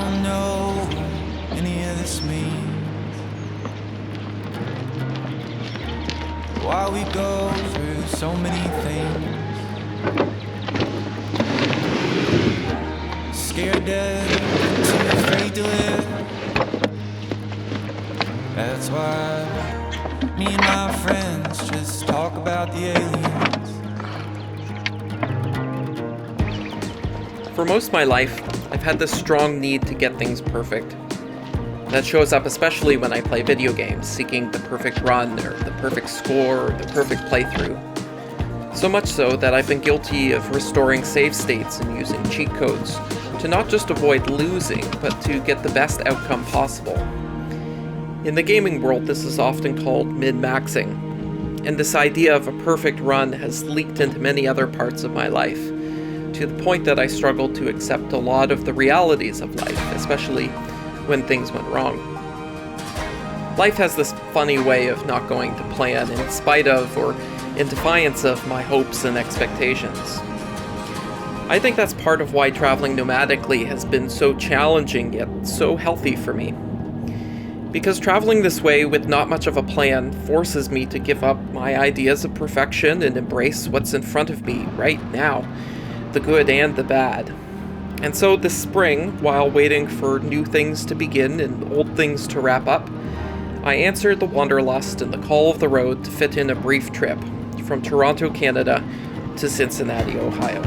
don't know any of this means. Why we go through so many things. Scared dead, too afraid to live. That's why me and my friends just talk about the aliens. For most of my life, I've had this strong need to get things perfect. That shows up especially when I play video games, seeking the perfect run, or the perfect score, or the perfect playthrough. So much so that I've been guilty of restoring save states and using cheat codes to not just avoid losing, but to get the best outcome possible. In the gaming world, this is often called min-maxing, and this idea of a perfect run has leaked into many other parts of my life, to the point that I struggle to accept a lot of the realities of life, especially when things went wrong. Life has this funny way of not going to plan in spite of or in defiance of my hopes and expectations. I think that's part of why traveling nomadically has been so challenging yet so healthy for me. Because traveling this way with not much of a plan forces me to give up my ideas of perfection and embrace what's in front of me right now, the good and the bad. And so this spring, while waiting for new things to begin and old things to wrap up, I answered the wanderlust and the call of the road to fit in a brief trip from Toronto, Canada to Cincinnati, Ohio.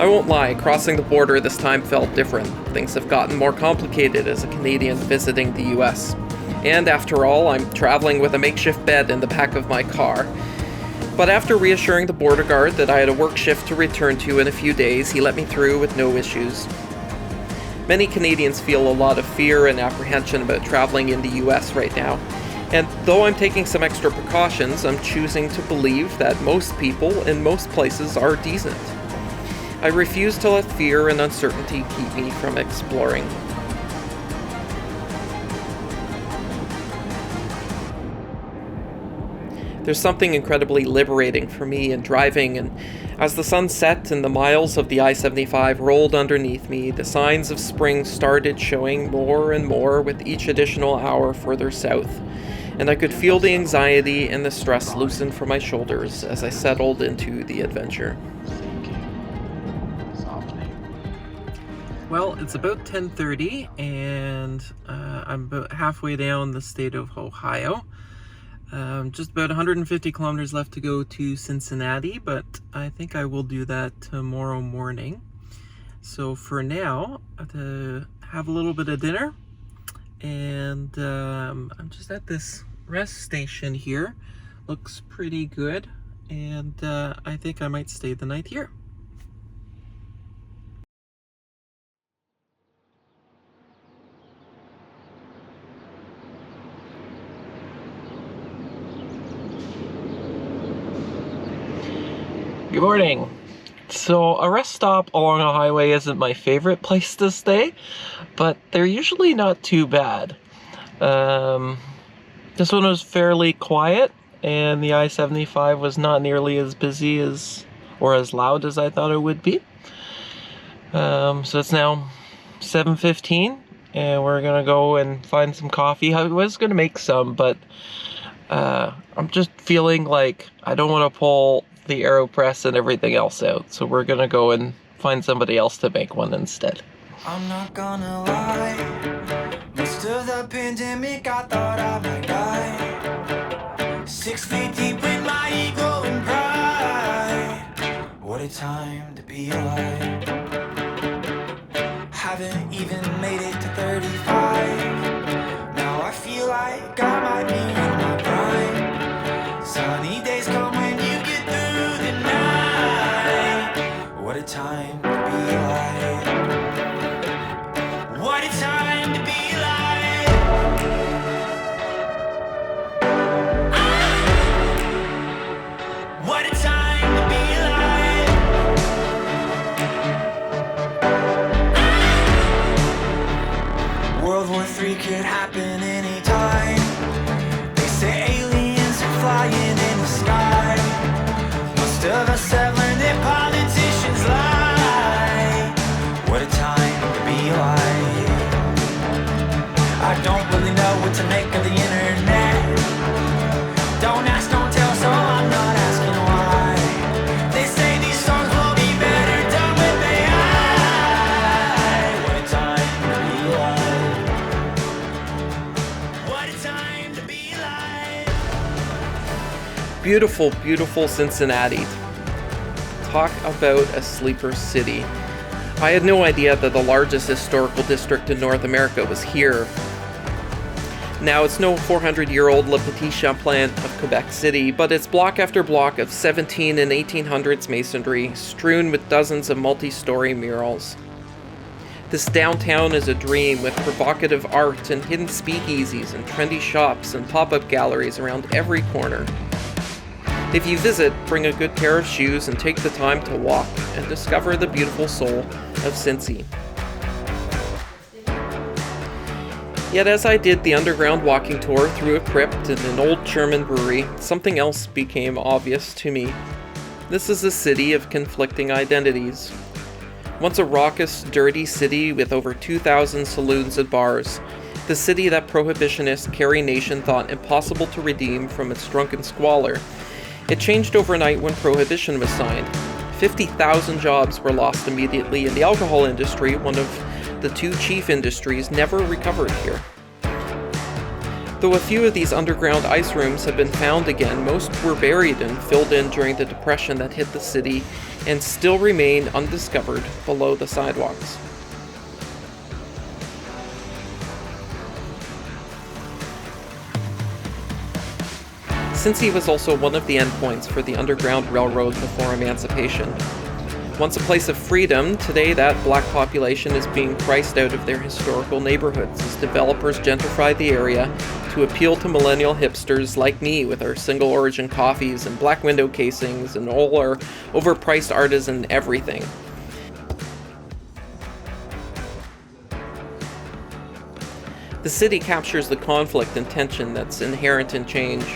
I won't lie, crossing the border this time felt different. Things have gotten more complicated as a Canadian visiting the US. And after all, I'm traveling with a makeshift bed in the back of my car. But after reassuring the border guard that I had a work shift to return to in a few days, he let me through with no issues. Many Canadians feel a lot of fear and apprehension about traveling in the US right now. And though I'm taking some extra precautions, I'm choosing to believe that most people in most places are decent. I refuse to let fear and uncertainty keep me from exploring. There's something incredibly liberating for me in driving, and as the sun set and the miles of the I-75 rolled underneath me, the signs of spring started showing more and more with each additional hour further south, and I could feel the anxiety and the stress loosen from my shoulders as I settled into the adventure. Well, it's about 10:30, and I'm about halfway down the state of Ohio. Just about 150 kilometers left to go to Cincinnati, but I think I will do that tomorrow morning. So for now, to have a little bit of dinner, and I'm just at this rest station here. Looks pretty good, and I think I might stay the night here. Good morning. So a rest stop along a highway isn't my favorite place to stay, but they're usually not too bad. This one was fairly quiet, and the I-75 was not nearly as busy as or as loud as I thought it would be. So it's now 7:15, and we're gonna go and find some coffee. I was gonna make some, but I'm just feeling like I don't want to pull the AeroPress and everything else out, so we're gonna go and find somebody else to make one instead. I'm not gonna lie, most of the pandemic I thought I might die. 6 feet deep in my ego and pride. What a time to be alive. Haven't even made it to 35. Now I feel like I might be in my prime. Sunny days come when you get through the night. What a time to be alive. What a time to be alive. What a time to be alive. Beautiful, beautiful Cincinnati. Talk about a sleeper city. I had no idea that the largest historical district in North America was here. Now, it's no 400-year-old Le Petit Champlain of Quebec City, but it's block after block of 17 and 1800s masonry, strewn with dozens of multi-story murals. This downtown is a dream with provocative art and hidden speakeasies and trendy shops and pop-up galleries around every corner. If you visit, bring a good pair of shoes and take the time to walk and discover the beautiful soul of Cincy. Yet as I did the underground walking tour through a crypt and an old German brewery, something else became obvious to me. This is a city of conflicting identities. Once a raucous, dirty city with over 2,000 saloons and bars, the city that prohibitionist Carrie Nation thought impossible to redeem from its drunken squalor, it changed overnight when Prohibition was signed. 50,000 jobs were lost immediately, and the alcohol industry, one of the two chief industries, never recovered here. Though a few of these underground ice rooms have been found again, most were buried and filled in during the depression that hit the city and still remain undiscovered below the sidewalks. Cincy was also one of the endpoints for the Underground Railroad before emancipation. Once a place of freedom, today that black population is being priced out of their historical neighborhoods as developers gentrify the area to appeal to millennial hipsters like me with our single origin coffees and black window casings and all our overpriced artisan everything. The city captures the conflict and tension that's inherent in change.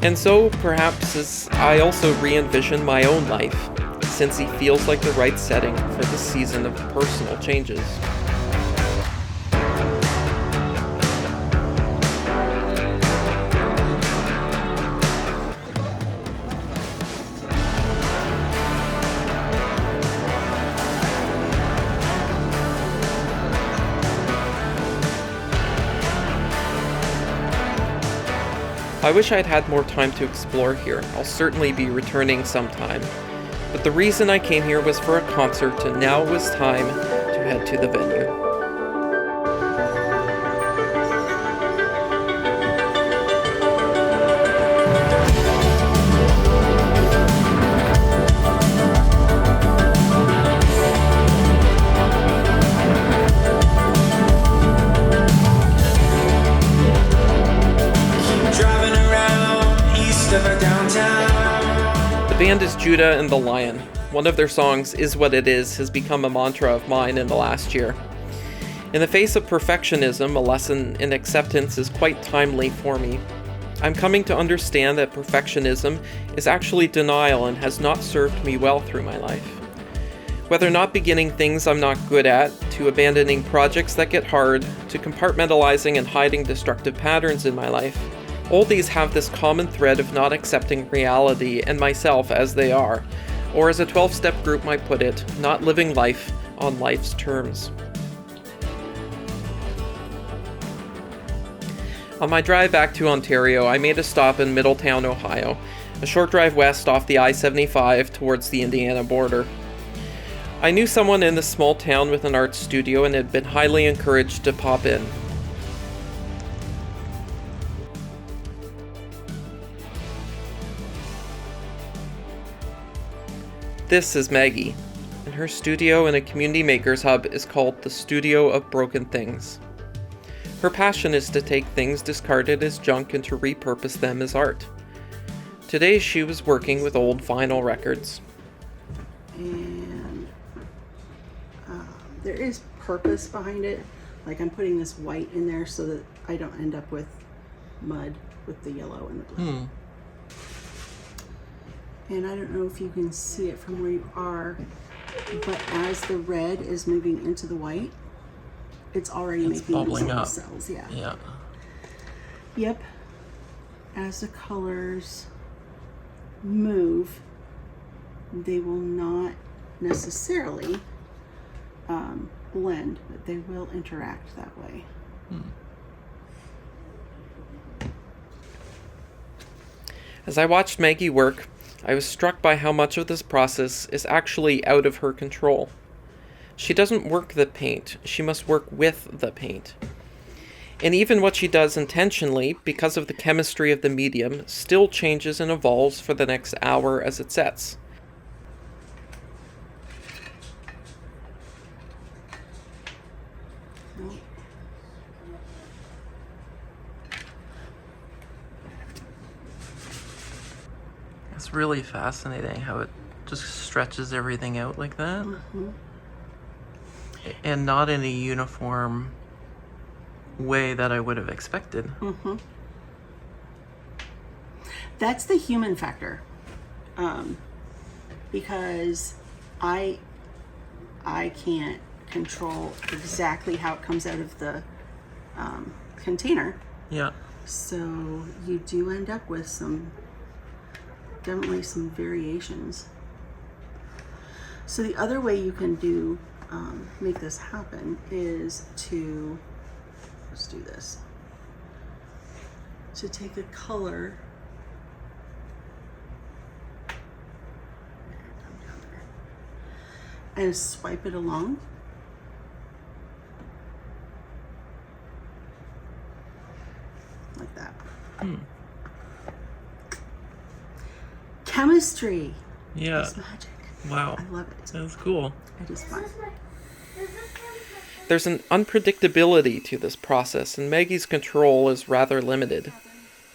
And so, perhaps, as I also re-envision my own life, Cincy feels like the right setting for this season of personal changes. I wish I'd had more time to explore here. I'll certainly be returning sometime. But the reason I came here was for a concert, and now it was time to head to the venue. The band is Judah and the Lion. One of their songs, Is What It Is, has become a mantra of mine in the last year. In the face of perfectionism, a lesson in acceptance is quite timely for me. I'm coming to understand that perfectionism is actually denial and has not served me well through my life. Whether not beginning things I'm not good at, to abandoning projects that get hard, to compartmentalizing and hiding destructive patterns in my life, all these have this common thread of not accepting reality and myself as they are, or as a 12-step group might put it, not living life on life's terms. On my drive back to Ontario, I made a stop in Middletown, Ohio, a short drive west off the I-75 towards the Indiana border. I knew someone in this small town with an art studio and had been highly encouraged to pop in. This is Maggie, and her studio in a community makers hub is called the Studio of Broken Things. Her passion is to take things discarded as junk and to repurpose them as art. Today she was working with old vinyl records. And there is purpose behind it. Like I'm putting this white in there so that I don't end up with mud with the yellow and the blue. And I don't know if you can see it from where you are, but as the red is moving into the white, it's already making bubbling little up. cells. Yeah. Yep. As the colors move, they will not necessarily blend, but they will interact that way. As I watched Maggie work, I was struck by how much of this process is actually out of her control. She doesn't work the paint, she must work with the paint. And even what she does intentionally, because of the chemistry of the medium, still changes and evolves for the next hour as it sets. It's really fascinating how it just stretches everything out like that. And not in a uniform way that I would have expected. That's the human factor, because I can't control exactly how it comes out of the container. Yeah. So you do end up with definitely some variations. So the other way you can make this happen is to, let's do this, to take a color and swipe it along. Like that. Chemistry. Yeah. It's magic. Wow. I love it. That's cool. It is fun. There's an unpredictability to this process, and Maggie's control is rather limited.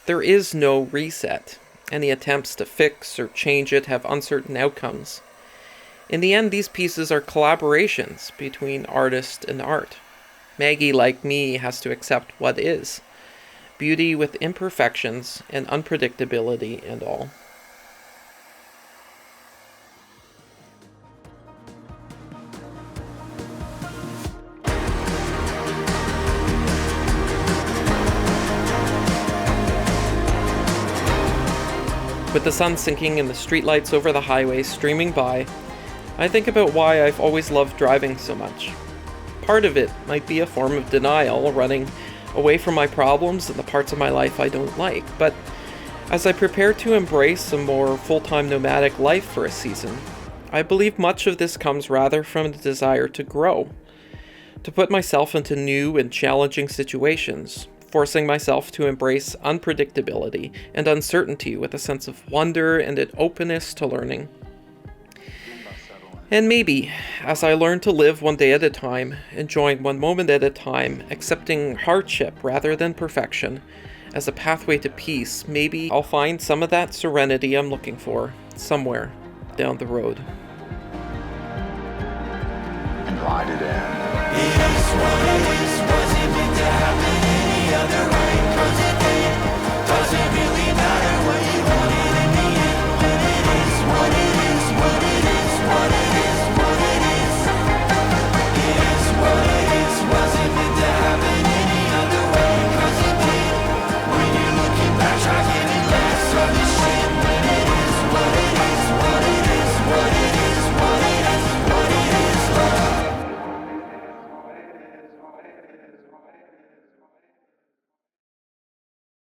There is no reset. Any attempts to fix or change it have uncertain outcomes. In the end, these pieces are collaborations between artist and art. Maggie, like me, has to accept what is. Beauty with imperfections and unpredictability and all. With the sun sinking and the streetlights over the highway streaming by, I think about why I've always loved driving so much. Part of it might be a form of denial, running away from my problems and the parts of my life I don't like, but as I prepare to embrace a more full-time nomadic life for a season, I believe much of this comes rather from the desire to grow, to put myself into new and challenging situations, forcing myself to embrace unpredictability and uncertainty with a sense of wonder and an openness to learning. And maybe, as I learn to live one day at a time, enjoying one moment at a time, accepting hardship rather than perfection as a pathway to peace, maybe I'll find some of that serenity I'm looking for somewhere down the road. And ride it in. It is what it is, wasn't meant to happen any other way.